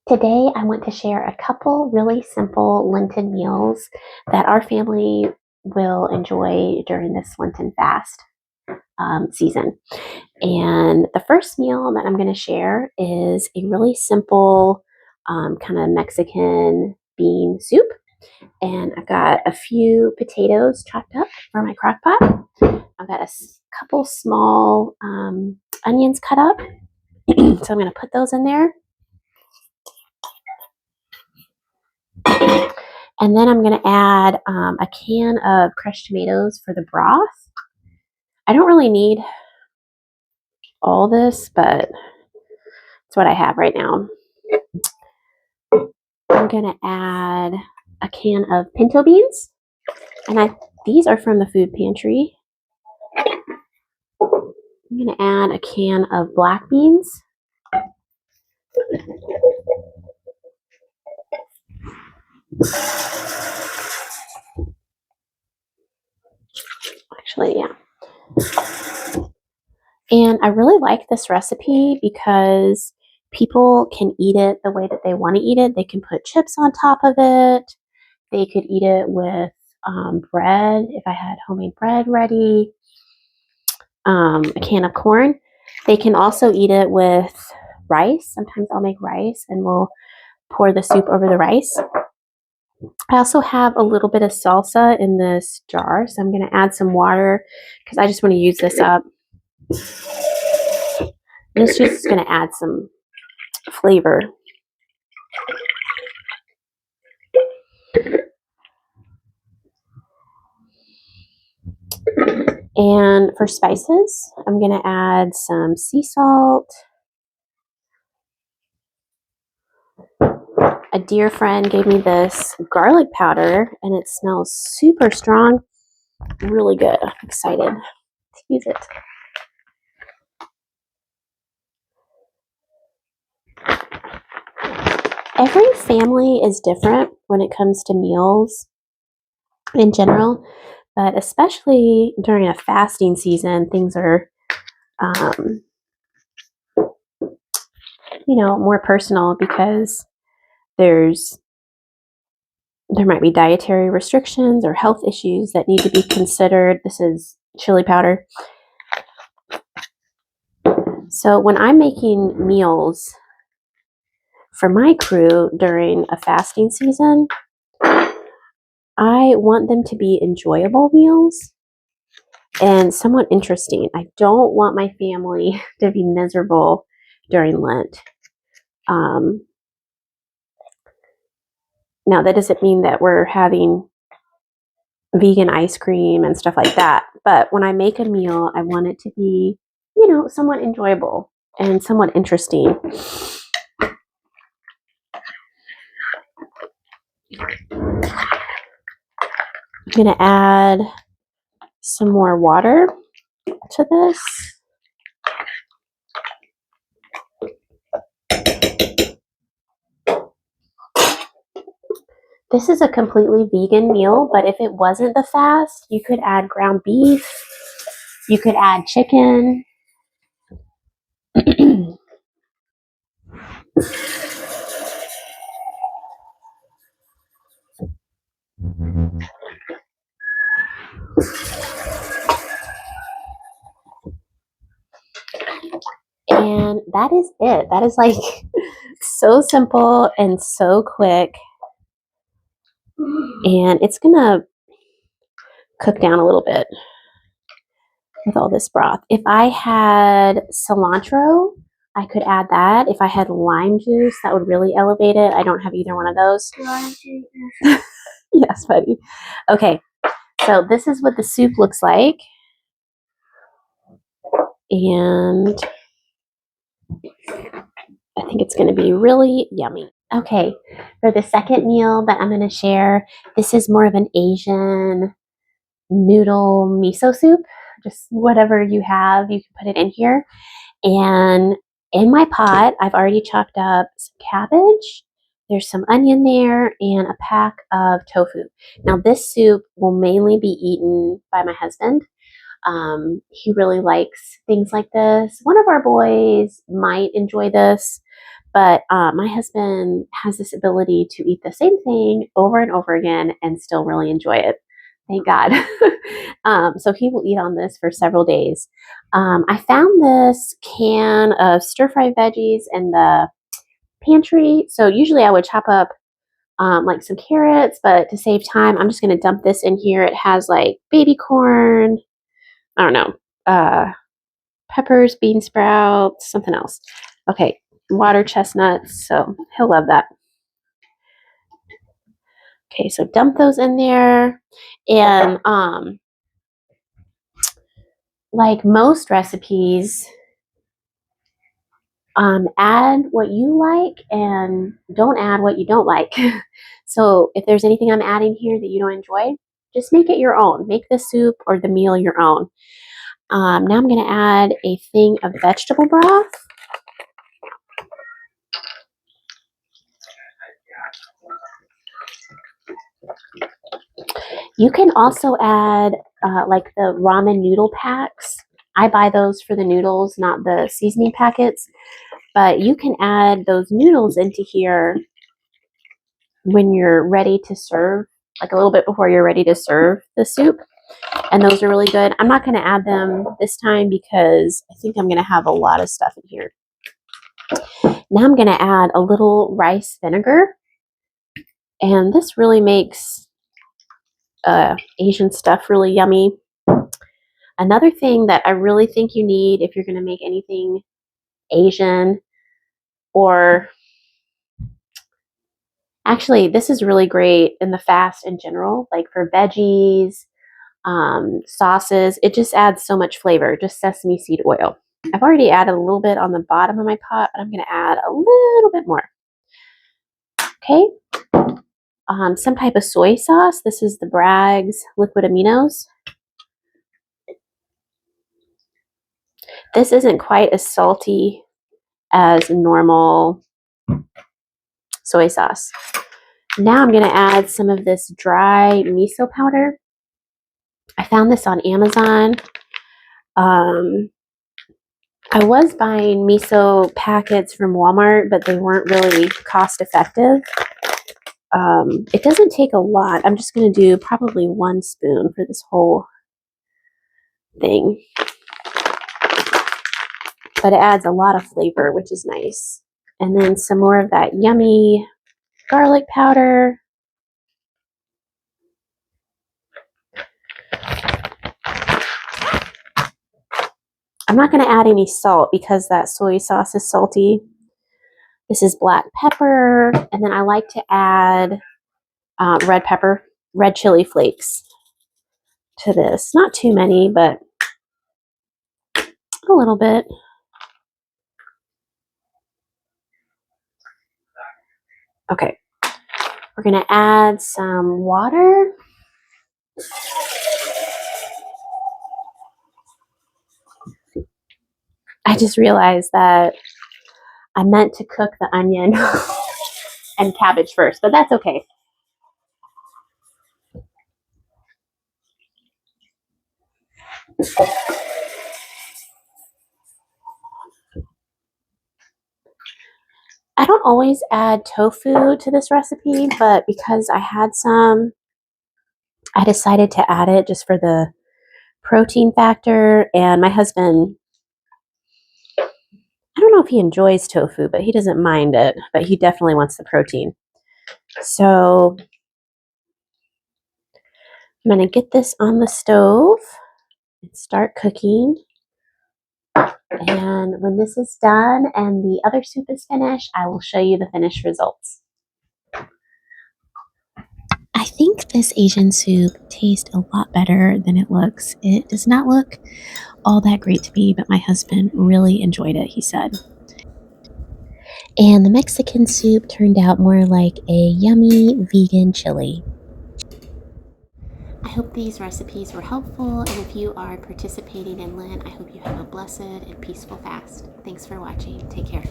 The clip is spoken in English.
Today, I want to share a couple really simple Lenten meals that our family will enjoy during this Lenten fast season. And the first meal that I'm going to share is a really simple kind of Mexican bean soup. And I've got a few potatoes chopped up for my crock pot. I've got a couple small onions cut up. So I'm going to put those in there. And then I'm going to add a can of crushed tomatoes for the broth. I don't really need all this, but it's what I have right now. I'm going to add a can of pinto beans. And these are from the food pantry. I'm going to add a can of black beans. Actually, yeah. And I really like this recipe because people can eat it the way that they want to eat it. They can put chips on top of it. They could eat it with bread, if I had homemade bread ready, a can of corn. They can also eat it with rice. Sometimes I'll make rice and we'll pour the soup over the rice. I also have a little bit of salsa in this jar, so I'm going to add some water because I just want to use this up. This just going to add some flavor. And for spices, I'm going to add some sea salt. A dear friend gave me this garlic powder, and it smells super strong. Really good. I'm excited to use it. Every family is different when it comes to meals in general, but especially during a fasting season, things are, more personal because there might be dietary restrictions or health issues that need to be considered. This is chili powder. So when I'm making meals for my crew during a fasting season, I want them to be enjoyable meals and somewhat interesting. I don't want my family to be miserable during Lent. Now, that doesn't mean that we're having vegan ice cream and stuff like that. But when I make a meal, I want it to be, somewhat enjoyable and somewhat interesting. I'm going to add some more water to this. This is a completely vegan meal, but if it wasn't the fast, you could add ground beef. You could add chicken. And that is it. That is like so simple and so quick. And it's going to cook down a little bit with all this broth. If I had cilantro, I could add that. If I had lime juice, that would really elevate it. I don't have either one of those. Yes, buddy. Okay, so this is what the soup looks like. And I think it's going to be really yummy. Okay, for the second meal that I'm going to share, this is more of an Asian noodle miso soup. Just whatever you have, you can put it in here. And in my pot, I've already chopped up some cabbage. There's some onion there and a pack of tofu. Now, this soup will mainly be eaten by my husband. He really likes things like this. One of our boys might enjoy this, But my husband has this ability to eat the same thing over and over again and still really enjoy it. Thank God. So he will eat on this for several days. I found this can of stir fried veggies in the pantry. So usually I would chop up like some carrots, but to save time, I'm just going to dump this in here. It has like baby corn, I don't know, peppers, bean sprouts, something else. Okay, water chestnuts. So he'll love that. Okay, so dump those in there. And like most recipes, add what you like and don't add what you don't like. So if there's anything I'm adding here that you don't enjoy, just make it your own. Make the soup or the meal your own. Now I'm going to add a thing of vegetable broth. You can also add like the ramen noodle packs. I buy those for the noodles, not the seasoning packets. But you can add those noodles into here when you're ready to serve, like a little bit before you're ready to serve the soup. And those are really good. I'm not going to add them this time because I think I'm going to have a lot of stuff in here. Now I'm going to add a little rice vinegar. And this really makes Asian stuff really yummy. Another thing that I really think you need if you're going to make anything Asian, or actually, this is really great in the fast in general, like for veggies, sauces. It just adds so much flavor, just sesame seed oil. I've already added a little bit on the bottom of my pot, but I'm going to add a little bit more. Okay. Some type of soy sauce. This is the Bragg's liquid aminos. This isn't quite as salty as normal soy sauce. Now I'm going to add some of this dry miso powder. I found this on Amazon. I was buying miso packets from Walmart, but they weren't really cost effective. It doesn't take a lot. I'm just going to do probably 1 spoon for this whole thing. But it adds a lot of flavor, which is nice. And then some more of that yummy garlic powder. I'm not going to add any salt because that soy sauce is salty. This is black pepper. And then I like to add red pepper, red chili flakes to this. Not too many, but a little bit. Okay. We're going to add some water. I just realized that I meant to cook the onion and cabbage first, but that's okay. I don't always add tofu to this recipe, but because I had some, I decided to add it just for the protein factor. And my husband, I don't know if he enjoys tofu, but he doesn't mind it, but he definitely wants the protein. So I'm going to get this on the stove and start cooking. And when this is done and the other soup is finished, I will show you the finished results. I think this Asian soup tastes a lot better than it looks. It does not look all that great to me, but my husband really enjoyed it, he said. And the Mexican soup turned out more like a yummy vegan chili. I hope these recipes were helpful, and if you are participating in Lent, I hope you have a blessed and peaceful fast. Thanks for watching. Take care.